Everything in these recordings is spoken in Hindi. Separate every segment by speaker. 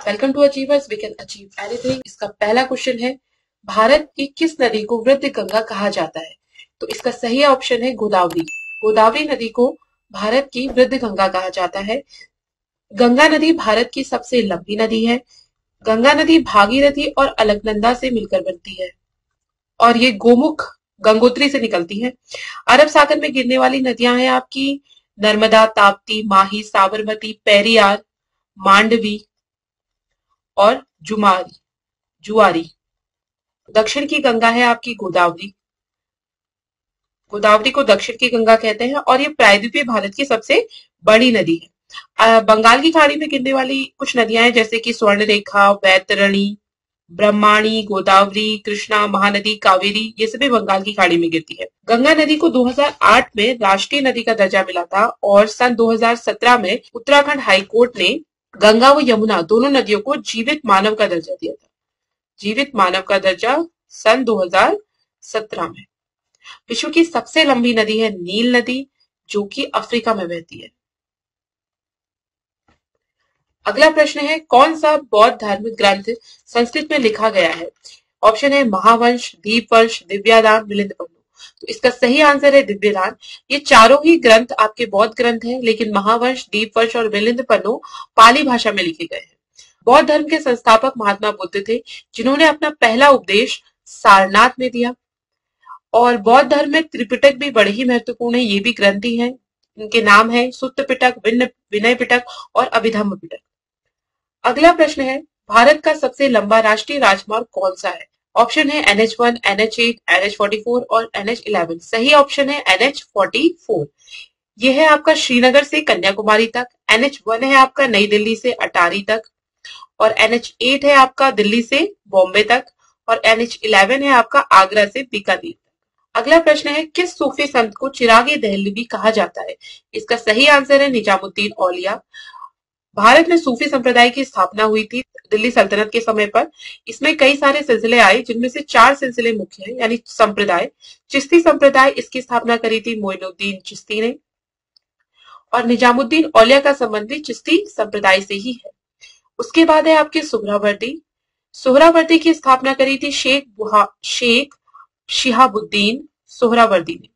Speaker 1: Welcome to achievers we can achieve anything. इसका पहला क्वेश्चन है, भारत की किस नदी को वृद्ध गंगा कहा जाता है? तो इसका सही ऑप्शन है गोदावरी। गोदावरी नदी को भारत की वृद्ध गंगा कहा जाता है। गंगा नदी भारत की सबसे लंबी नदी है। गंगा नदी भागीरथी और अलकनंदा से मिलकर बनती है और ये गोमुख गंगोत्री से निकलती है। अरब सागर में गिरने वाली नदियां हैं आपकी नर्मदा, ताप्ती, माही, साबरमती, पेरियार, मांडवी और जुआरी। दक्षिण की गंगा है आपकी गोदावरी। गोदावरी को दक्षिण की गंगा कहते हैं और ये प्रायद्वीपीय भारत की सबसे बड़ी नदी है। बंगाल की खाड़ी में गिरने वाली कुछ नदियां हैं जैसे कि स्वर्णरेखा, वैतरणी, ब्रह्माणी, गोदावरी, कृष्णा, महानदी, कावेरी, ये सभी बंगाल की खाड़ी में गिरती है। गंगा नदी को 2008 में राष्ट्रीय नदी का दर्जा मिला था और सन 2017 में उत्तराखंड हाईकोर्ट ने गंगा व यमुना दोनों नदियों को जीवित मानव का दर्जा दिया था। जीवित मानव का दर्जा सन 2017 में। विश्व की सबसे लंबी नदी है नील नदी, जो कि अफ्रीका में बहती है। अगला प्रश्न है, कौन सा बौद्ध धार्मिक ग्रंथ संस्कृत में लिखा गया है? ऑप्शन है महावंश, दीपवंश, दिव्यादान, मिलिंद पन्नु। तो इसका सही आंसर है दिव्यदान। ये चारों ही ग्रंथ आपके बौद्ध ग्रंथ हैं, लेकिन महावंश, दीपवंश और मिलिंद पन्नु पाली भाषा में लिखे गए हैं। बौद्ध धर्म के संस्थापक महात्मा बुद्ध थे, जिन्होंने अपना पहला उपदेश सारनाथ में दिया। और बौद्ध धर्म में त्रिपिटक भी बड़े ही महत्वपूर्ण है। ये भी ग्रंथि हैं। इनके नाम है सुत्त पिटक, विनय पिटक और अभिधम्म पिटक। अगला प्रश्न है, भारत का सबसे लंबा राष्ट्रीय राजमार्ग कौन सा है? ऑप्शन है NH1, NH8, NH44 और NH11। सही ऑप्शन है NH44। यह है आपका श्रीनगर से कन्याकुमारी तक। NH1 है आपका नई दिल्ली से अटारी तक और NH8 है आपका दिल्ली से बॉम्बे तक और NH11 है आपका आगरा से बीकानेर तक। अगला प्रश्न है, किस सूफी संत को चिरागे दहलवी कहा जाता है? इसका सही आंसर है निजामुद्दीन औलिया। भारत में सूफी संप्रदाय की स्थापना हुई थी दिल्ली सल्तनत के समय पर। इसमें कई सारे सिलसिले आए, जिनमें से 4 सिलसिले मुख्य हैं, यानी संप्रदाय। चिश्ती संप्रदाय, इसकी स्थापना करी थी मोइनुद्दीन चिश्ती ने और निजामुद्दीन औलिया का संबंध भी चिश्ती संप्रदाय से ही है। उसके बाद है आपके सुहरावर्दी। सुहरावर्दी की स्थापना करी थी शेख शिहाबुद्दीन सुहरावर्दी ने।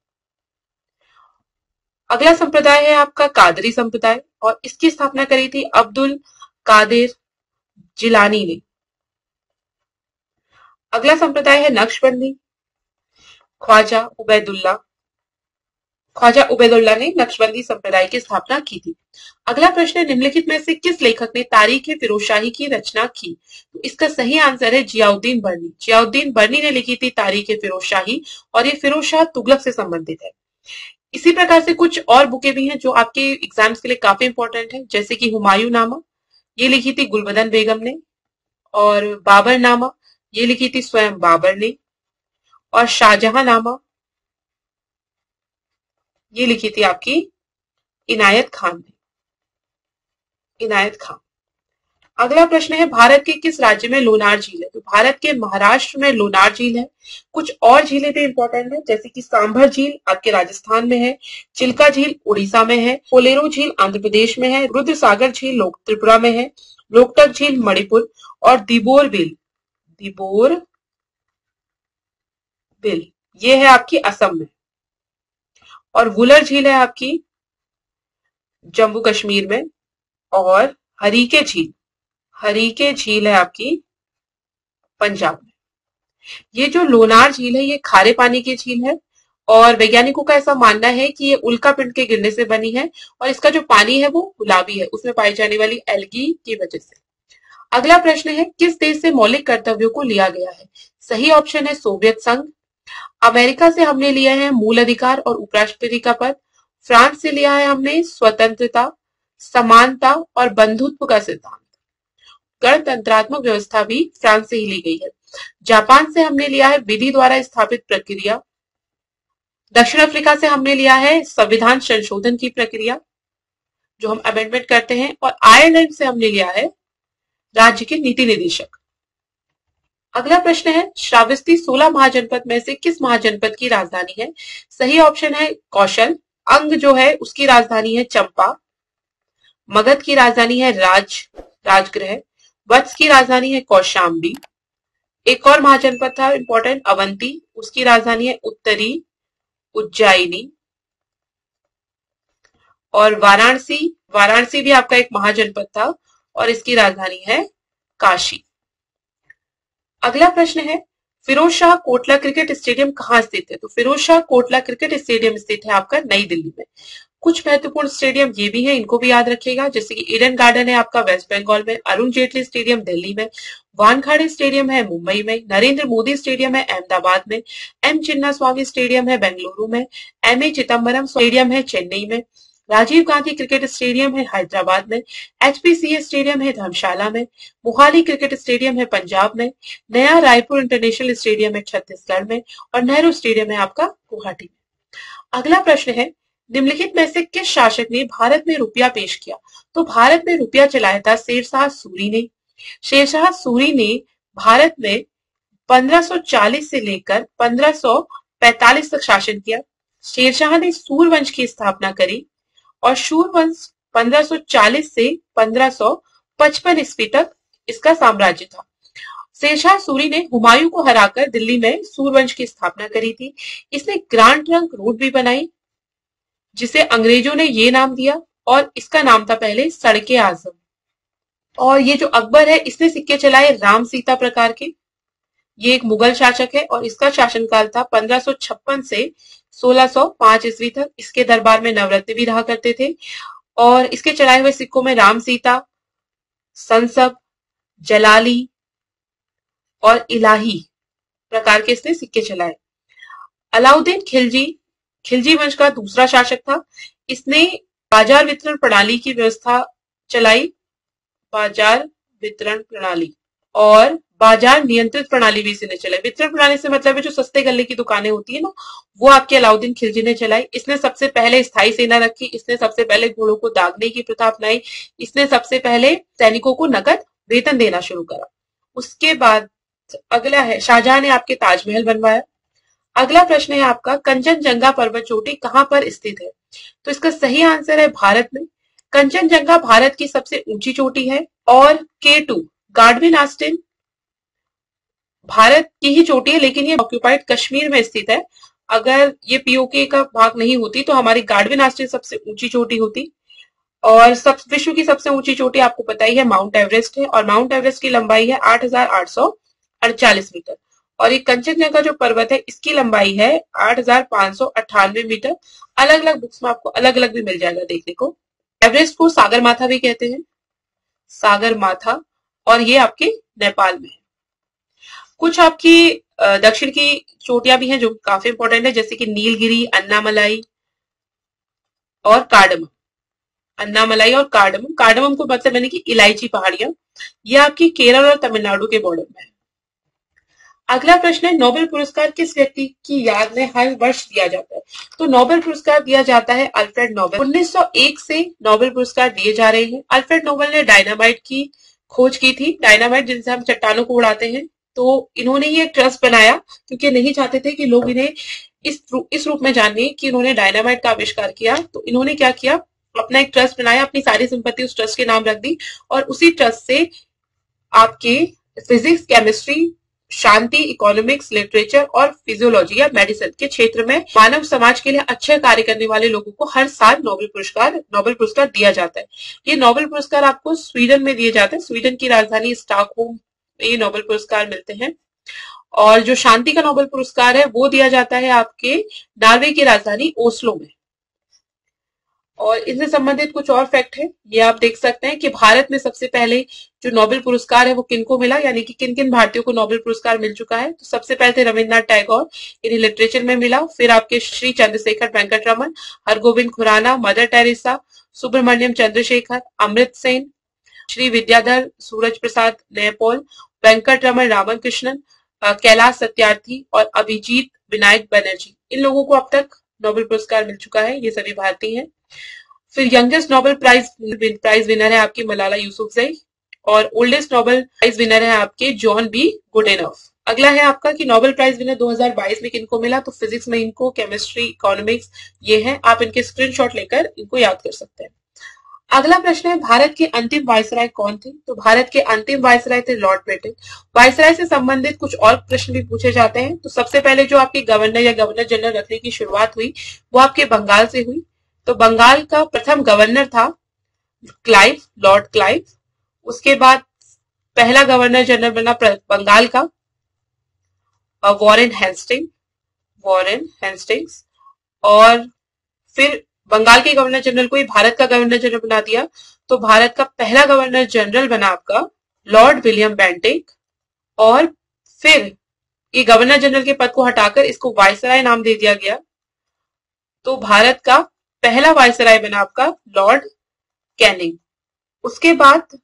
Speaker 1: अगला संप्रदाय है आपका कादरी संप्रदाय और इसकी स्थापना करी थी अब्दुल कादिर जिलानी ने। अगला संप्रदाय है नक्शबंदी। ख्वाजा उबैदुल्ला ने नक्शबंदी संप्रदाय की स्थापना की थी। अगला प्रश्न है, निम्नलिखित में से किस लेखक ने तारीख फिरोजशाही की रचना की? तो इसका सही आंसर है जियाउद्दीन बर्नी। जियाउद्दीन बर्नी ने लिखी थी तारीख फिरोजशाही और ये फिरोज शाह तुगलक से संबंधित है। इसी प्रकार से कुछ और बुकें भी हैं जो आपके एग्जाम्स के लिए काफी इंपॉर्टेंट है, जैसे कि हुमायूं नामा, ये लिखी थी गुलबदन बेगम ने और बाबर नामा, ये लिखी थी स्वयं बाबर ने और शाहजहां नामा, ये लिखी थी आपकी इनायत खान ने। अगला प्रश्न है, भारत के किस राज्य में लोनार झील है? तो भारत के महाराष्ट्र में लोनार झील है। कुछ और झीलें भी इंपॉर्टेंट है, जैसे कि सांभर झील आपके राजस्थान में है, चिल्का झील उड़ीसा में है, पोलेरो झील आंध्र प्रदेश में है, रुद्र सागर झील त्रिपुरा में है, लोकटक झील मणिपुर और दिबोर बिल ये है आपकी असम में और वुलर झील है आपकी जम्मू कश्मीर में और हरीके झील है आपकी पंजाब में। ये जो लोनार झील है ये खारे पानी की झील है और वैज्ञानिकों का ऐसा मानना है कि ये उल्का पिंड के गिरने से बनी है और इसका जो पानी है वो गुलाबी है, उसमें पाई जाने वाली एल्गी की वजह से। अगला प्रश्न है, किस देश से मौलिक कर्तव्यों को लिया गया है? सही ऑप्शन है सोवियत संघ। अमेरिका से हमने लिया है मूल अधिकार और उपराष्ट्रपति का पद। फ्रांस से लिया है हमने स्वतंत्रता, समानता और बंधुत्व का सिद्धांत। गणतंत्रात्मक व्यवस्था भी फ्रांस से ही ली गई है। जापान से हमने लिया है विधि द्वारा स्थापित प्रक्रिया। दक्षिण अफ्रीका से हमने लिया है संविधान संशोधन की प्रक्रिया, जो हम अमेंडमेंट करते हैं, और आयरलैंड से हमने लिया है राज्य के नीति निदेशक। अगला प्रश्न है, श्रावस्ती 16 महाजनपद में से किस महाजनपद की राजधानी है? सही ऑप्शन है कौशल। अंग जो है उसकी राजधानी है चंपा। मगध की राजधानी है राजगृह। वत्स की राजधानी है कौशाम्बी। एक और महाजनपद था इंपॉर्टेंट, अवंती, उसकी राजधानी है उत्तरी उज्जैनी। और वाराणसी, वाराणसी भी आपका एक महाजनपद था और इसकी राजधानी है काशी। अगला प्रश्न है फिरोज शाह कोटला क्रिकेट स्टेडियम कहाँ स्थित है? तो फिरोज शाह कोटला क्रिकेट स्टेडियम स्थित है आपका नई दिल्ली में। कुछ महत्वपूर्ण स्टेडियम ये भी हैं, इनको भी याद रखिएगा, जैसे कि ईडन गार्डन है आपका वेस्ट बंगाल में, अरुण जेटली स्टेडियम दिल्ली में, वानखाड़े स्टेडियम है मुंबई में, नरेंद्र मोदी स्टेडियम है अहमदाबाद में, एम चिन्ना स्वामी स्टेडियम है बेंगलुरु में, एम ए चिदम्बरम स्टेडियम है चेन्नई में, राजीव गांधी क्रिकेट स्टेडियम है हैदराबाद में, एचपीसीए स्टेडियम है धर्मशाला में, मोहाली क्रिकेट स्टेडियम है पंजाब में, नया रायपुर इंटरनेशनल स्टेडियम है छत्तीसगढ़ में और नेहरू स्टेडियम है आपका गुवाहाटी में। अगला प्रश्न है निम्नलिखित में से किस शासक ने भारत में रुपया पेश किया? तो भारत में रुपया चलाया था शेरशाह सूरी ने। शेरशाह सूरी ने भारत में 1540 से लेकर 1545 तक शासन किया। शेरशाह ने सूरवंश की स्थापना करी और सूरवंश 1540 से 1555 ईस्वी तक इसका साम्राज्य था। शेरशाह सूरी ने हुमायूं को हराकर दिल्ली में सूरवंश की स्थापना करी थी। इसने ग्रांड ट्रंक रोड भी बनाई जिसे अंग्रेजों ने ये नाम दिया और इसका नाम था पहले सड़के आजम। और ये जो अकबर है इसने सिक्के चलाए राम सीता प्रकार के। ये एक मुगल शासक है और इसका शासनकाल था 1556 से 1605 ईस्वी तक। इसके दरबार में नवरत्न भी रहा करते थे और इसके चलाए हुए सिक्कों में राम सीता, संसब, जलाली और इलाही प्रकार के इसने सिक्के चलाए। अलाउद्दीन खिलजी, खिलजी वंश का दूसरा शासक था। इसने बाजार वितरण प्रणाली की व्यवस्था चलाई, बाजार वितरण प्रणाली, और बाजार नियंत्रित प्रणाली भी इसने चलाई। वितरण प्रणाली से मतलब है जो सस्ते गल्ले की दुकानें होती है ना, वो आपके अलाउद्दीन खिलजी ने चलाई। इसने सबसे पहले स्थायी सेना रखी, इसने सबसे पहले घोड़ों को दागने की प्रथा अपनाई, इसने सबसे पहले सैनिकों को नकद वेतन देना शुरू करा। उसके बाद अगला है शाहजहां ने आपके ताजमहल बनवाया। अगला प्रश्न है आपका कंचनजंगा पर्वत चोटी कहां पर स्थित है? तो इसका सही आंसर है भारत में। कंचनजंगा भारत की सबसे ऊंची चोटी है और K2 गार्डविन आस्टिन भारत की ही चोटी है, लेकिन ये ऑक्यूपाइड कश्मीर में स्थित है। अगर ये पीओके का भाग नहीं होती तो हमारी गार्डविन आस्टिन सबसे ऊंची चोटी होती। और विश्व की सबसे ऊंची चोटी आपको पता ही है माउंट एवरेस्ट है और माउंट एवरेस्ट की लंबाई है 8,848 मीटर और ये कंचनजंगा जो पर्वत है इसकी लंबाई है 8,598 मीटर। अलग अलग बुक्स में आपको अलग अलग भी मिल जाएगा देखने को। एवरेस्ट को सागर माथा भी कहते हैं, सागर माथा, और ये आपके नेपाल में है। कुछ आपकी दक्षिण की चोटियां भी हैं जो काफी इंपॉर्टेंट है, जैसे कि नीलगिरी, अन्नामलाई और कार्डमम। अन्नामलाई और कार्डमम, कार्डमम को मतलब यानी कि इलायची पहाड़ियां, ये आपकी केरल और तमिलनाडु के बॉर्डर में है। अगला प्रश्न है नोबेल पुरस्कार किस व्यक्ति की याद में हर वर्ष दिया जाता है? तो नोबेल पुरस्कार दिया जाता है अल्फ्रेड नोबेल। 1901 से नोबेल पुरस्कार दिए जा रहे हैं। अल्फ्रेड नोबेल ने डायनामाइट की खोज की थी, डायनामाइट जिनसे हम चट्टानों को उड़ाते हैं। तो इन्होंने ये ट्रस्ट बनाया क्योंकि नहीं चाहते थे कि लोग इन्हें इस रूप में जाने कि इन्होंने डायनामाइट का आविष्कार किया। तो इन्होंने क्या किया, अपना एक ट्रस्ट बनाया, अपनी सारी संपत्ति उस ट्रस्ट के नाम रख दी और उसी ट्रस्ट से आपके फिजिक्स, केमिस्ट्री, शांति, इकोनॉमिक्स, लिटरेचर और फिजियोलॉजी या मेडिसिन के क्षेत्र में मानव समाज के लिए अच्छे कार्य करने वाले लोगों को हर साल नोबेल पुरस्कार दिया जाता है। ये नोबेल पुरस्कार आपको स्वीडन में दिए जाते हैं। स्वीडन की राजधानी स्टॉकहोम में ये नोबेल पुरस्कार मिलते हैं। और जो शांति का नोबेल पुरस्कार है वो दिया जाता है आपके नॉर्वे की राजधानी ओस्लो में। और इससे संबंधित कुछ और फैक्ट है, ये आप देख सकते हैं कि भारत में सबसे पहले जो नोबेल पुरस्कार है वो किनको मिला, यानी कि किन किन भारतीयों को नोबेल पुरस्कार मिल चुका है। तो सबसे पहले थे रविन्द्रनाथ टैगोर, इन्हें लिटरेचर में मिला। फिर आपके श्री चंद्रशेखर वेंकट रमन, हरगोविंद खुराना, मदर टेरेसा, सुब्रमण्यम चंद्रशेखर, अमृत सेन, श्री विद्याधर सूरज प्रसाद नैपॉल, वेंकट रमन रामकृष्णन, कैलाश सत्यार्थी और अभिजीत विनायक बनर्जी, इन लोगों को अब तक नोबेल पुरस्कार मिल चुका है। ये सभी भारतीय हैं। फिर यंगेस्ट नोबेल प्राइज विनर है आपकी मलाला यूसुफजई और ओल्डेस्ट नोबेल प्राइज विनर है आपके जॉन बी गुडेनफ। अगला है आपका कि नोबेल प्राइज विनर 2022 में किनको मिला, तो फिजिक्स में इनको, केमिस्ट्री, इकोनॉमिक्स ये हैं। आप इनके स्क्रीनशॉट लेकर इनको याद कर सकते हैं। अगला प्रश्न है भारत के अंतिम वायसराय कौन थे? तो भारत के अंतिम वायसराय थे लॉर्ड बेटन। वायसराय से संबंधित कुछ और प्रश्न भी पूछे जाते हैं। तो सबसे पहले जो आपकी गवर्नर या गवर्नर जनरल रखने की शुरुआत हुई वो आपके बंगाल से हुई। तो बंगाल का प्रथम गवर्नर था क्लाइव, लॉर्ड क्लाइव। उसके बाद पहला गवर्नर जनरल बना बंगाल का वॉरेन हेस्टिंग, वॉरेन हेस्टिंग्स। और फिर बंगाल के गवर्नर जनरल को ही भारत का गवर्नर जनरल बना दिया। तो भारत का पहला गवर्नर जनरल बना आपका लॉर्ड विलियम बेंटिक। और फिर ये गवर्नर जनरल के पद को हटाकर इसको वायसराय नाम दे दिया गया। तो भारत का पहला वायसराय बना आपका लॉर्ड कैनिंग। उसके बाद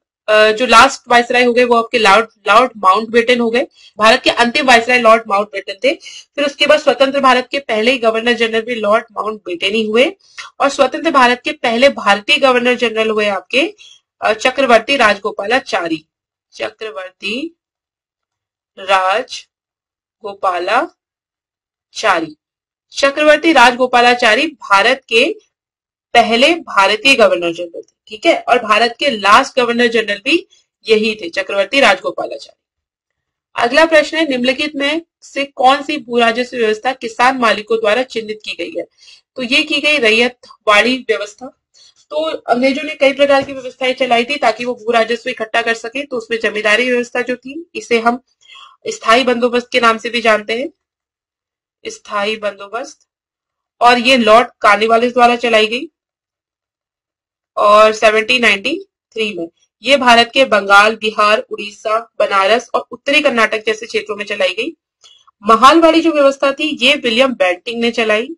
Speaker 1: जो लास्ट वायसराय हो गए वो आपके लॉर्ड माउंटबेटन हो गए। भारत के अंतिम वायसराय लॉर्ड माउंटबेटन थे। फिर उसके बाद स्वतंत्र भारत के पहले गवर्नर जनरल भी लॉर्ड माउंटबेटन ही हुए। और स्वतंत्र भारत के पहले भारतीय गवर्नर जनरल हुए आपके चक्रवर्ती राजगोपालाचारी, चक्रवर्ती राजगोपालाचारी। चक्रवर्ती राजगोपालाचारी भारत के पहले भारतीय गवर्नर जनरल थे, ठीक है। और भारत के लास्ट गवर्नर जनरल भी यही थे, चक्रवर्ती राजगोपालाचारी। अगला प्रश्न है निम्नलिखित में से कौन सी भू राजस्व व्यवस्था किसान मालिकों द्वारा चिन्हित की गई है? तो ये की गई रैयतवाड़ी व्यवस्था। तो अंग्रेजों ने कई प्रकार की व्यवस्थाएं चलाई थी ताकि वो भू राजस्व इकट्ठा कर सके। तो उसमें जमींदारी व्यवस्था जो थी इसे हम स्थायी बंदोबस्त के नाम से भी जानते हैं, स्थायी बंदोबस्त। और ये लॉर्ड कार्नवालिस द्वारा चलाई गई और 1793 में ये भारत के बंगाल, बिहार, उड़ीसा, बनारस और उत्तरी कर्नाटक जैसे क्षेत्रों में चलाई गई। महालवाड़ी जो व्यवस्था थी ये विलियम बेंटिंक ने चलाई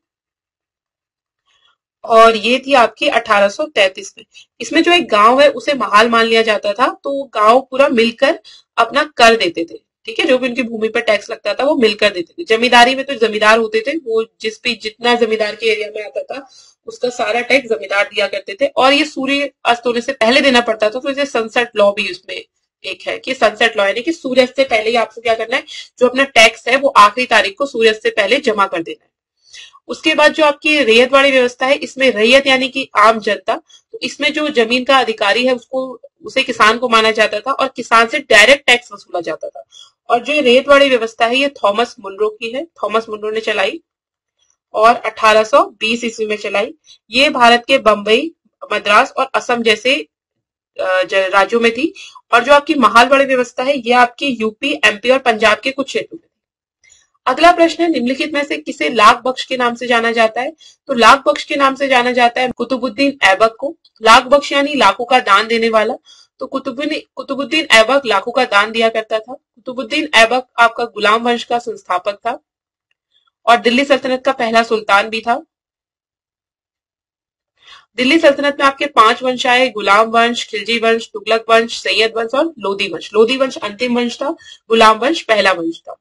Speaker 1: और ये थी आपकी 1833 में। इसमें जो एक गांव है उसे महाल मान लिया जाता था। तो वो गांव पूरा मिलकर अपना कर देते थे, ठीक है। जो भी उनकी भूमि पर टैक्स लगता था वो मिलकर देते थे। जमींदारी में तो जमींदार होते थे, वो जितना जमींदार के एरिया में आता था उसका सारा टैक्स जमींदार दिया करते थे। और ये सूर्य अस्त होने से पहले देना पड़ता था। तो इसे सनसेट लॉ भी उसमें एक है कि सनसेट लॉ यानी कि सूर्यास्त से पहले ही आपको क्या करना है, जो अपना टैक्स है वो आखिरी तारीख को सूर्यास्त से पहले जमा कर देना है। उसके बाद जो आपकी रैयत वाली व्यवस्था है इसमें रैयत यानी कि आम जनता, तो इसमें जो जमीन का अधिकारी है उसको उसे किसान को माना जाता था और किसान से डायरेक्ट टैक्स वसूला जाता था। और जो रैयत वाली व्यवस्था है ये थॉमस मुनरो की है, थॉमस मुनरो ने चलाई और 1820 ईस्वी में चलाई। ये भारत के बंबई, मद्रास और असम जैसे राज्यों में थी। और जो आपकी महालवाड़ी व्यवस्था है ये आपकी यूपी, एमपी और पंजाब के कुछ क्षेत्रों में। अगला प्रश्न है निम्नलिखित में से किसे लाख बख्श के नाम से जाना जाता है? तो लाख बख्श के नाम से जाना जाता है कुतुबुद्दीन ऐबक को। लाख बख्श यानी लाखों का दान देने वाला। तो कुतुबुद्दीन ऐबक लाखों का दान दिया करता था। कुतुबुद्दीन ऐबक आपका गुलाम वंश का संस्थापक था और दिल्ली सल्तनत का पहला सुल्तान भी था। दिल्ली सल्तनत में आपके 5 वंश आए, गुलाम वंश, खिलजी वंश, तुगलक वंश, सैयद वंश और लोधी वंश। लोधी वंश अंतिम वंश था, गुलाम वंश पहला वंश था।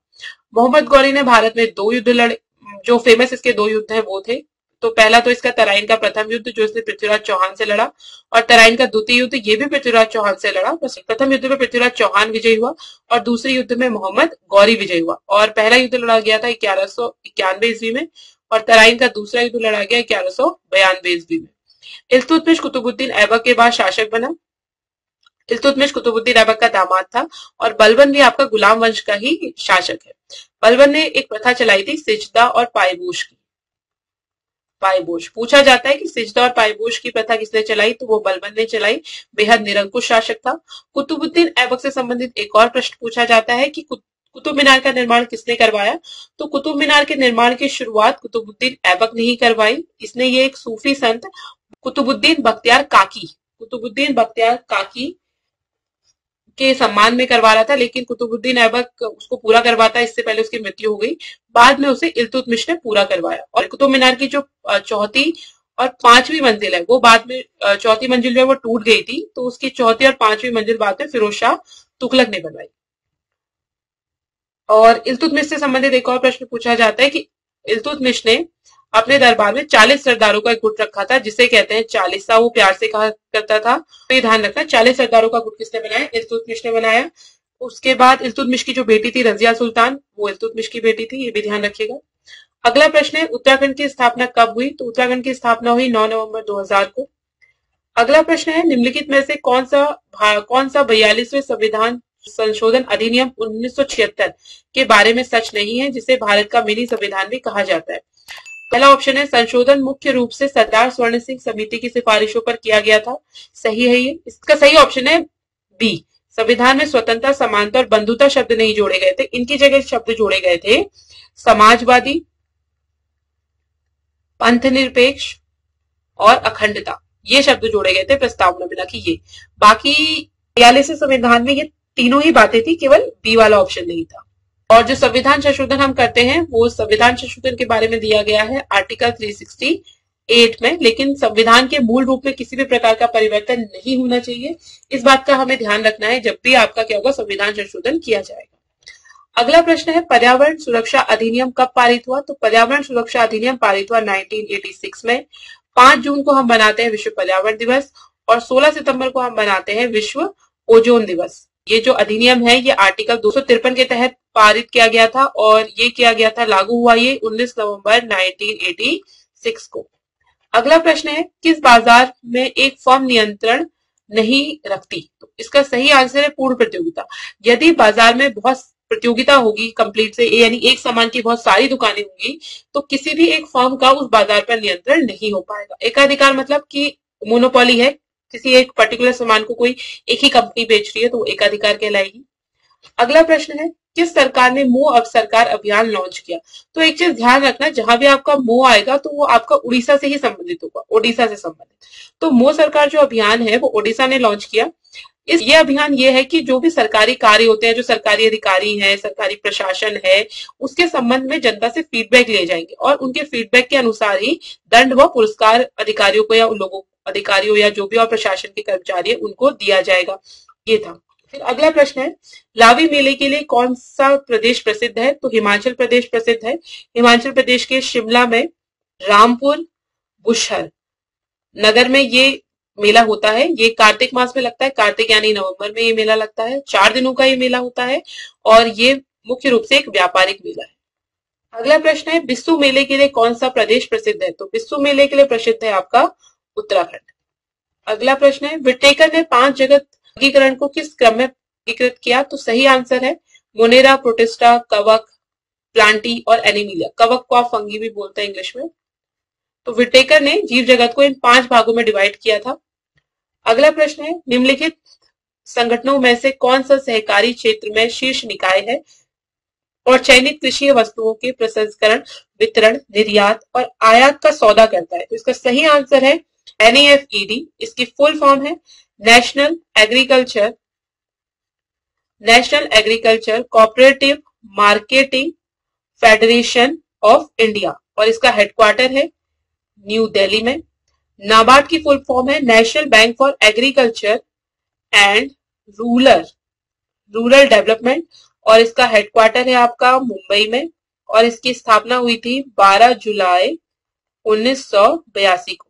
Speaker 1: मोहम्मद गौरी ने भारत में 2 युद्ध लड़े। जो फेमस इसके 2 युद्ध हैं वो थे, तो पहला तो इसका तराइन का प्रथम युद्ध जो इसने पृथ्वीराज चौहान से लड़ा, और तराइन का द्वितीय युद्ध ये भी पृथ्वीराज चौहान से लड़ा। बस प्रथम युद्ध में पृथ्वीराज चौहान विजयी हुआ और दूसरे युद्ध में मोहम्मद गौरी विजयी हुआ। और पहला युद्ध लड़ा गया था 1191 ईस्वी में और तराइन का दूसरा युद्ध लड़ा गया 1192 ईस्वी में। इल्तुतमिश कुतुबुद्दीन ऐबक के बाद शासक बना। इल्तुतमिश कुतुबुद्दीन ऐबक का दामाद था और बलबन भी आपका गुलाम वंश का ही शासक है। बलबन ने एक प्रथा चलाई थी सिजदा और पायबोश की। पायबोश पूछा जाता है कि सिजदा और पायबोश की प्रथा किसने चलाई, तो वो बलबन ने चलाई। बेहद निरंकुश शासक था। कुतुबुद्दीन ऐबक से संबंधित एक और प्रश्न पूछा जाता है कि कुतुब मीनार का निर्माण किसने करवाया? तो कुतुब मीनार के निर्माण की शुरुआत कुतुबुद्दीन ऐबक ने ही करवाई। इसने ये एक सूफी संत कुतुबुद्दीन बख्तियार काकी के सम्मान में करवा रहा था, लेकिन कुतुबुद्दीन ऐबक उसको पूरा करवाता, इससे पहले उसकी मृत्यु हो गई। बाद में उसे इल्तुतमिश ने पूरा करवाया। और कुतुब मीनार की जो चौथी और पांचवी मंजिल है वो बाद में, चौथी मंजिल जो है वो टूट गई थी, तो उसकी चौथी और पांचवी मंजिल बाद में फिरोज शाह तुगलक ने बनवाई। और इल्तुतमिश से संबंधित एक और प्रश्न पूछा जाता है कि इल्तुतमिश ने अपने दरबार में 40 सरदारों का एक गुट रखा था जिसे कहते हैं चालीसा, वो प्यार से कहा करता था। तो ये ध्यान रखना 40 सरदारों का गुट किसने बनाया? इल्तुतमिश ने बनाया। उसके बाद इल्तुतमिश की जो बेटी थी रजिया सुल्तान, वो इल्तुतमिश की बेटी थी, ये भी ध्यान रखिएगा। अगला प्रश्न है उत्तराखंड की स्थापना कब हुई? तो उत्तराखंड की स्थापना हुई 9 नवंबर 2000 को। अगला प्रश्न है निम्नलिखित में से कौन सा 42वें संविधान संशोधन अधिनियम 1976 के बारे में सच नहीं है, जिसे भारत का मिनी संविधान भी कहा जाता है। पहला ऑप्शन है संशोधन मुख्य रूप से सरदार स्वर्ण सिंह समिति की सिफारिशों पर किया गया था। सही है ये। इसका सही ऑप्शन है बी, संविधान में स्वतंत्रता, समानता और बंधुता शब्द नहीं जोड़े गए थे, इनकी जगह शब्द जोड़े गए थे समाजवादी, पंथनिरपेक्ष और अखंडता, ये शब्द जोड़े गए थे प्रस्तावना में, ना कि ये। बाकी 42वें संविधान में ये तीनों ही बातें थी, केवल बी वाला ऑप्शन नहीं था। और जो संविधान संशोधन हम करते हैं वो संविधान संशोधन के बारे में दिया गया है आर्टिकल 368 में, लेकिन संविधान के मूल रूप में किसी भी प्रकार का परिवर्तन नहीं होना चाहिए। इस बात का हमें ध्यान रखना है जब भी आपका क्या होगा संविधान संशोधन किया जाएगा। अगला प्रश्न है पर्यावरण सुरक्षा अधिनियम कब पारित हुआ? तो पर्यावरण सुरक्षा अधिनियम पारित हुआ 1986 में। 5 जून को हम मनाते हैं विश्व पर्यावरण दिवस और 16 सितंबर को हम मनाते हैं विश्व ओजोन दिवस। ये जो अधिनियम है ये आर्टिकल 253 के तहत पारित किया गया था और ये किया गया था, लागू हुआ ये 19 नवंबर 1986 को। अगला प्रश्न है किस बाजार में एक फर्म नियंत्रण नहीं रखती? तो इसका सही आंसर है पूर्ण प्रतियोगिता। यदि बाजार में बहुत प्रतियोगिता होगी कंप्लीट से, यानी एक सामान की बहुत सारी दुकानें होंगी, तो किसी भी एक फर्म का उस बाजार पर नियंत्रण नहीं हो पाएगा। एकाधिकार मतलब कि मोनोपोली है, किसी एक पर्टिकुलर सामान को कोई एक ही कंपनी बेच रही है तो वो एकाधिकार कहलाएगी। अगला प्रश्न है किस सरकार ने मोह सरकार अभियान लॉन्च किया? तो एक चीज ध्यान रखना, जहां भी आपका मोह आएगा तो वो आपका उड़ीसा से ही संबंधित होगा, ओडिशा से संबंधित। तो मोह सरकार जो अभियान है वो ओडिशा ने लॉन्च किया। ये अभियान ये है कि जो भी सरकारी कार्य होते हैं, जो सरकारी अधिकारी हैं, सरकारी प्रशासन है, उसके संबंध में जनता से फीडबैक लिए जाएंगे और उनके फीडबैक के अनुसार ही दंड व पुरस्कार अधिकारियों को या उन लोगों अधिकारियों या जो भी और प्रशासन के कर्मचारी है उनको दिया जाएगा। ये था। फिर अगला प्रश्न है लावी मेले के लिए कौन सा प्रदेश प्रसिद्ध है? तो हिमाचल प्रदेश प्रसिद्ध है। हिमाचल प्रदेश के शिमला में रामपुर बुशहर नगर में ये मेला होता है। ये कार्तिक मास में लगता है, कार्तिक यानी नवंबर में ये मेला लगता है। 4 दिनों का ये मेला होता है और ये मुख्य रूप से एक व्यापारिक मेला है। अगला प्रश्न है बिस्सू मेले के लिए कौन सा प्रदेश प्रसिद्ध है? तो बिस्सू मेले के लिए प्रसिद्ध है आपका उत्तराखंड। अगला प्रश्न है विटेकर ने 5 जगत वर्गीकरण को किस क्रम में वर्गीकृत किया? तो सही आंसर है मोनेरा, प्रोटिस्टा, कवक, प्लांटी और एनिमिलिया। कवक को आप फंगी भी बोलते हैं इंग्लिश में। तो विटेकर ने जीव जगत को इन 5 भागों में डिवाइड किया था। अगला प्रश्न है निम्नलिखित संगठनों में से कौन सा सहकारी क्षेत्र में शीर्ष निकाय है और चयनित कृषि वस्तुओं के प्रसंस्करण, वितरण, निर्यात और आयात का सौदा करता है? तो इसका सही आंसर है NAFED। इसकी फुल फॉर्म है national agriculture cooperative marketing federation of India और इसका हेडक्वार्टर है न्यू दिल्ली में। नाबार्ड की फुल फॉर्म है national bank for agriculture and rural development और इसका हेडक्वार्टर है आपका मुंबई में और इसकी स्थापना हुई थी 12 जुलाई 1982 को।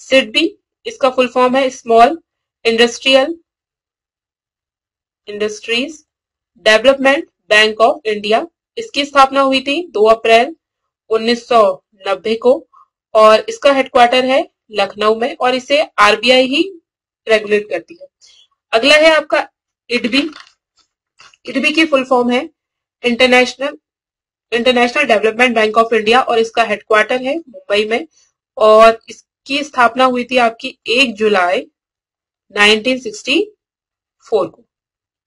Speaker 1: सिडबी इसका फुल फॉर्म है small industries development bank of India. इसकी स्थापना हुई थी 2 अप्रैल 1990 को और इसका हेडक्वार्टर है लखनऊ में और इसे RBI ही रेगुलेट करती है। अगला है आपका इडबी की फुल फॉर्म है international development bank of India और इसका हेडक्वार्टर है मुंबई में और इसकी स्थापना हुई थी आपकी 1 जुलाई 1964 को।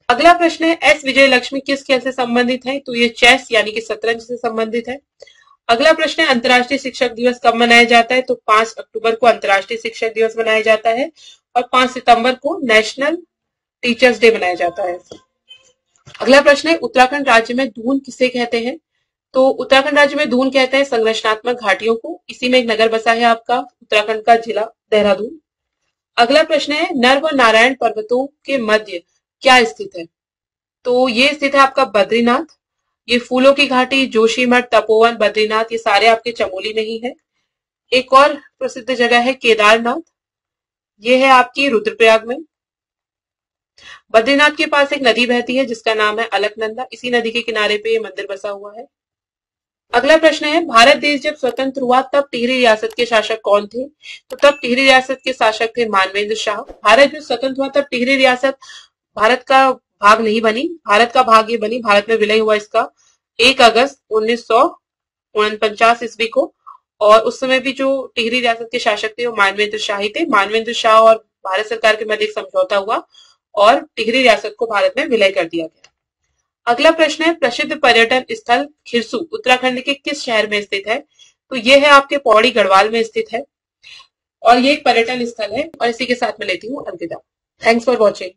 Speaker 1: अगला प्रश्न है एस विजय लक्ष्मी किस खेल से संबंधित है? तो ये चेस यानी कि शतरंज से संबंधित है। अगला प्रश्न है अंतर्राष्ट्रीय शिक्षक दिवस कब मनाया जाता है? तो 5 अक्टूबर को अंतर्राष्ट्रीय शिक्षक दिवस मनाया जाता है और 5 सितंबर को नेशनल टीचर्स डे मनाया जाता है। अगला प्रश्न है उत्तराखंड राज्य में दून किसे कहते हैं? तो उत्तराखंड राज्य में दून कहते हैं संरचनात्मक घाटियों को। इसी में एक नगर बसा है आपका उत्तराखंड का जिला देहरादून। अगला प्रश्न है नर व नारायण पर्वतों के मध्य क्या स्थित है? तो ये स्थित है आपका बद्रीनाथ। ये फूलों की घाटी, जोशीमठ, तपोवन, बद्रीनाथ ये सारे आपके चमोली में ही है। एक और प्रसिद्ध जगह है केदारनाथ, ये है आपकी रुद्रप्रयाग में। बद्रीनाथ के पास एक नदी बहती है जिसका नाम है अलकनंदा। इसी नदी के किनारे पे ये मंदिर बसा हुआ है। अगला प्रश्न है, भारत देश जब स्वतंत्र हुआ तब टिहरी रियासत के शासक कौन थे? तो तब टिहरी रियासत के शासक थे मानवेंद्र शाह। भारत जब स्वतंत्र हुआ तब टिहरी रियासत भारत का भाग नहीं बनी, भारत का भाग ये बनी, भारत में विलय हुआ इसका 1 अगस्त 1949 ईस्वी को। और उस समय भी जो टिहरी रियासत के शासक थे वो मानवेंद्र शाह ही थे। मानवेंद्र शाह और भारत सरकार के मध्य एक समझौता हुआ और टिहरी रियासत को भारत में विलय कर दिया गया। अगला प्रश्न है, प्रसिद्ध पर्यटन स्थल खिरसू उत्तराखंड के किस शहर में स्थित है? तो ये है आपके पौड़ी गढ़वाल में स्थित है और ये एक पर्यटन स्थल है। और इसी के साथ मैं लेती हूँ अलविदा। Thanks for watching.